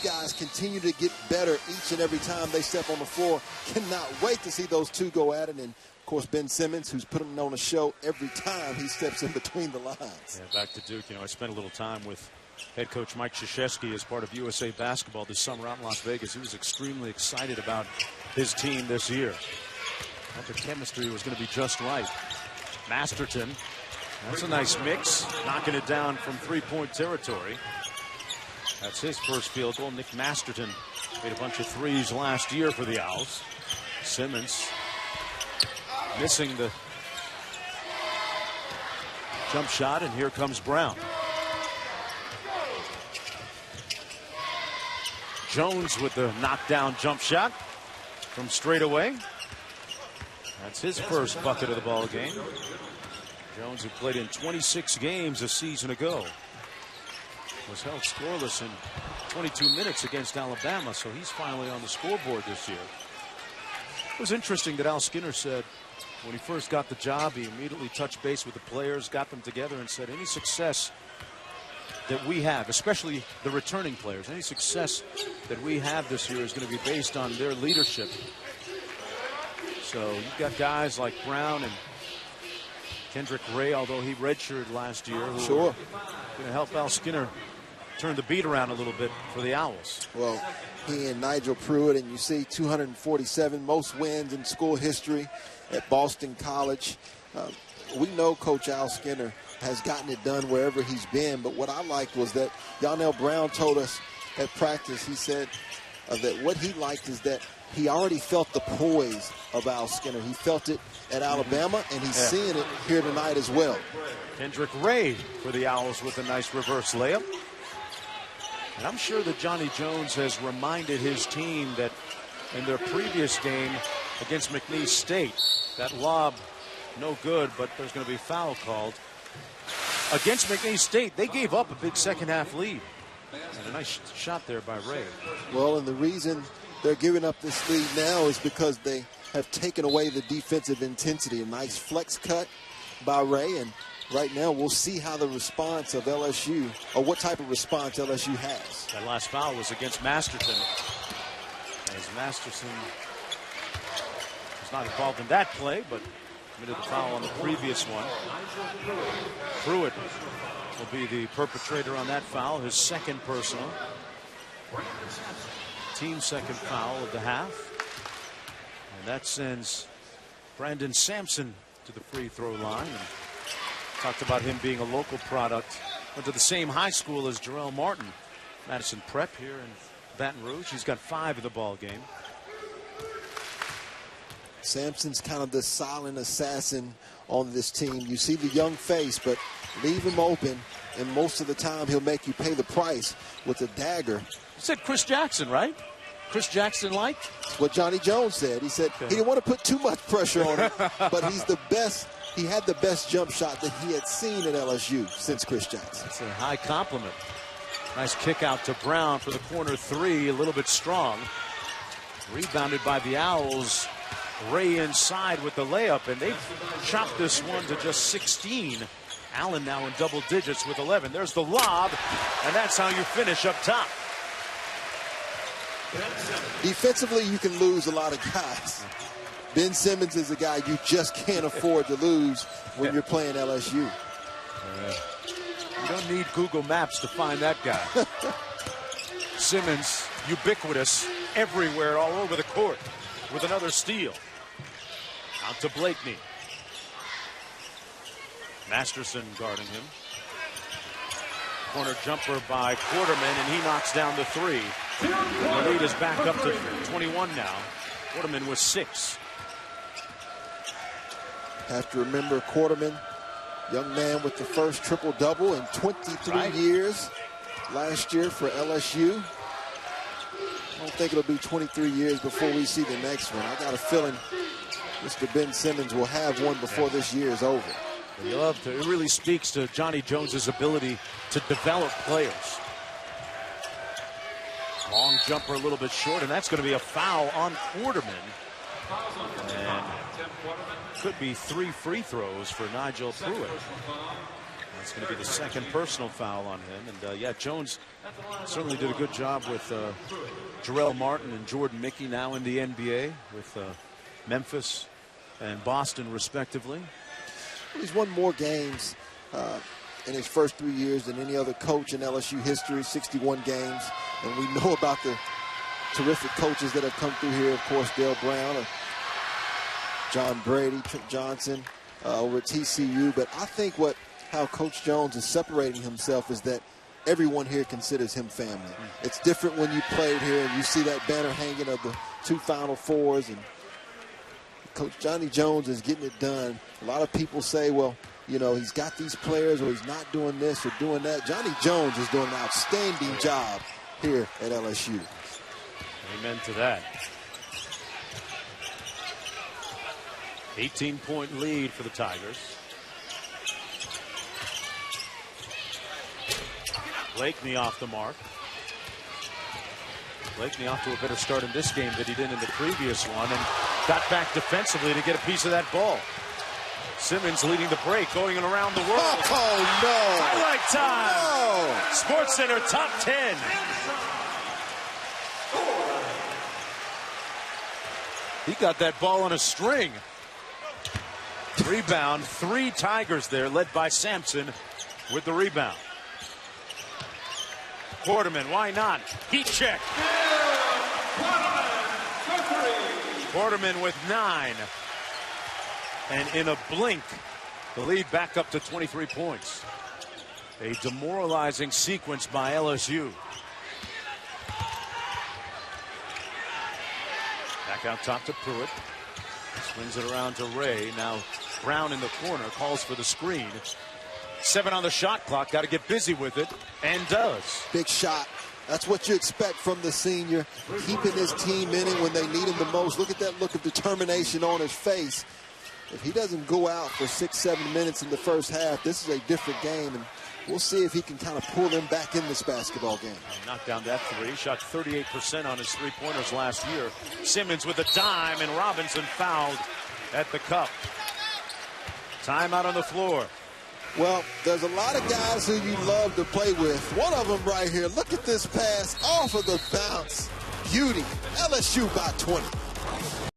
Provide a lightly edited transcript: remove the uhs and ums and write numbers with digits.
Guys continue to get better each and every time they step on the floor. Cannot wait to see those two go at it. And, of course, Ben Simmons, who's put him on a show every time he steps in between the lines. Yeah, back to Duke. I spent a little time with head coach Mike Krzyzewski as part of USA Basketball this summer out in Las Vegas. He was extremely excited about his team this year. Thought the chemistry was going to be just right. Masterton, that's a nice mix, knocking it down from three-point territory. That's his first field goal. Nick Masterton made a bunch of threes last year for the Owls. Simmons missing the jump shot, and here comes Brown. Jones with the knockdown jump shot from straight away. That's his first bucket of the ball game. Jones, who played in 26 games a season ago, was held scoreless in 22 minutes against Alabama, so he's finally on the scoreboard this year. It was interesting that Al Skinner said when he first got the job, he immediately touched base with the players, got them together, and said any success that we have, especially the returning players, any success that we have this year is going to be based on their leadership. So you've got guys like Brown and Kendrick Ray, although he redshirted last year, who are going to help Al Skinner turn the beat around a little bit for the Owls. Well, he and Nigel Pruitt, and you see 247, most wins in school history at Boston College. We know Coach Al Skinner has gotten it done wherever he's been, but what I liked was that Yonnell Brown told us at practice, he said that what he liked is that he already felt the poise of Al Skinner. He felt it at Alabama, and he's seeing it here tonight as well. Kendrick Ray for the Owls with a nice reverse layup. And I'm sure that Johnny Jones has reminded his team that in their previous game against McNeese State, that lob, no good, but there's going to be a foul called. Against McNeese State, they gave up a big second-half lead. And a nice shot there by Ray. Well, and the reason they're giving up this lead now is because they have taken away the defensive intensity. A nice flex cut by Ray, and right now we'll see how the response of LSU, or what type of response LSU has. That last foul was against Masterton, as Masterton was not involved in that play, but committed the foul on the previous one. Pruitt will be the perpetrator on that foul, his second personal. Team second foul of the half. And that sends Brandon Sampson to the free throw line. And talked about him being a local product. Went to the same high school as Jarrell Martin. Madison Prep here in Baton Rouge. He's got 5 in the ball game. Sampson's kind of the silent assassin on this team. You see the young face, but leave him open, and most of the time he'll make you pay the price with a dagger. You said Chris Jackson, right? Chris Jackson liked? That's what Johnny Jones said. He said he didn't want to put too much pressure on him, but he's the best. He had the best jump shot that he had seen at LSU since Chris Jackson. That's a high compliment. Nice kick out to Brown for the corner 3, a little bit strong. Rebounded by the Owls. Ray inside with the layup, and they've chopped this one to just 16. Allen now in double digits with 11. There's the lob, and that's how you finish up top. Defensively, you can lose a lot of guys. Ben Simmons is a guy you just can't afford to lose when you're playing LSU. You don't need Google Maps to find that guy. Simmons, ubiquitous everywhere, all over the court, with another steal. Out to Blakeney. Masterson guarding him. Corner jumper by Quarterman, and he knocks down the 3. The lead is back up to 21 now. Quarterman was 6. Have to remember Quarterman, young man with the first triple-double in 23 years last year for LSU. I don't think it'll be 23 years before we see the next one. I got a feeling Mr. Ben Simmons will have one before this year is over. It really speaks to Johnny Jones's ability to develop players. Long jumper a little bit short, and that's going to be a foul on Quarterman. And could be 3 free throws for Nigel Pruitt. That's going to be the second personal foul on him. And yeah, Jones certainly did a good job with Jarrell Martin and Jordan Mickey, now in the NBA with Memphis and Boston respectively. He's won more games in his first 3 years than any other coach in LSU history, 61 games. And we know about the terrific coaches that have come through here. Of course, Dale Brown, John Brady, Trent Johnson over at TCU. But I think how Coach Jones is separating himself is that everyone here considers him family. It's different when you played here and you see that banner hanging of the 2 Final Fours, and Coach Johnny Jones is getting it done. A lot of people say, well, you know, he's got these players or he's not doing this or doing that. Johnny Jones is doing an outstanding job here at LSU. Amen to that. 18-point lead for the Tigers. Blakeney off the mark. Blakeney off to a better start in this game than he did in the previous one, and got back defensively to get a piece of that ball. Simmons leading the break, going around the world. Oh, no. Highlight time. No. Sports Center Top 10. He got that ball on a string. Rebound, 3 Tigers there, led by Sampson with the rebound. Quarterman, why not? Heat check. Quarterman with 9. And in a blink, the lead back up to 23 points. A demoralizing sequence by LSU. Back out top to Pruitt. Swings it around to Ray. Now Brown in the corner, calls for the screen. 7 on the shot clock. Got to get busy with it, and does. Big shot. That's what you expect from the senior, keeping his team in it when they need him the most. Look at that look of determination on his face. If he doesn't go out for 6-7 minutes in the first half, this is a different game, and we'll see if he can kind of pull them back in this basketball game. Knocked down that 3. Shot 38% on his 3-pointers last year. Simmons with a dime, and Robinson fouled at the cup. Timeout on the floor. Well, there's a lot of guys who you love to play with. One of them right here. Look at this pass off of the bounce. Beauty. LSU by 20.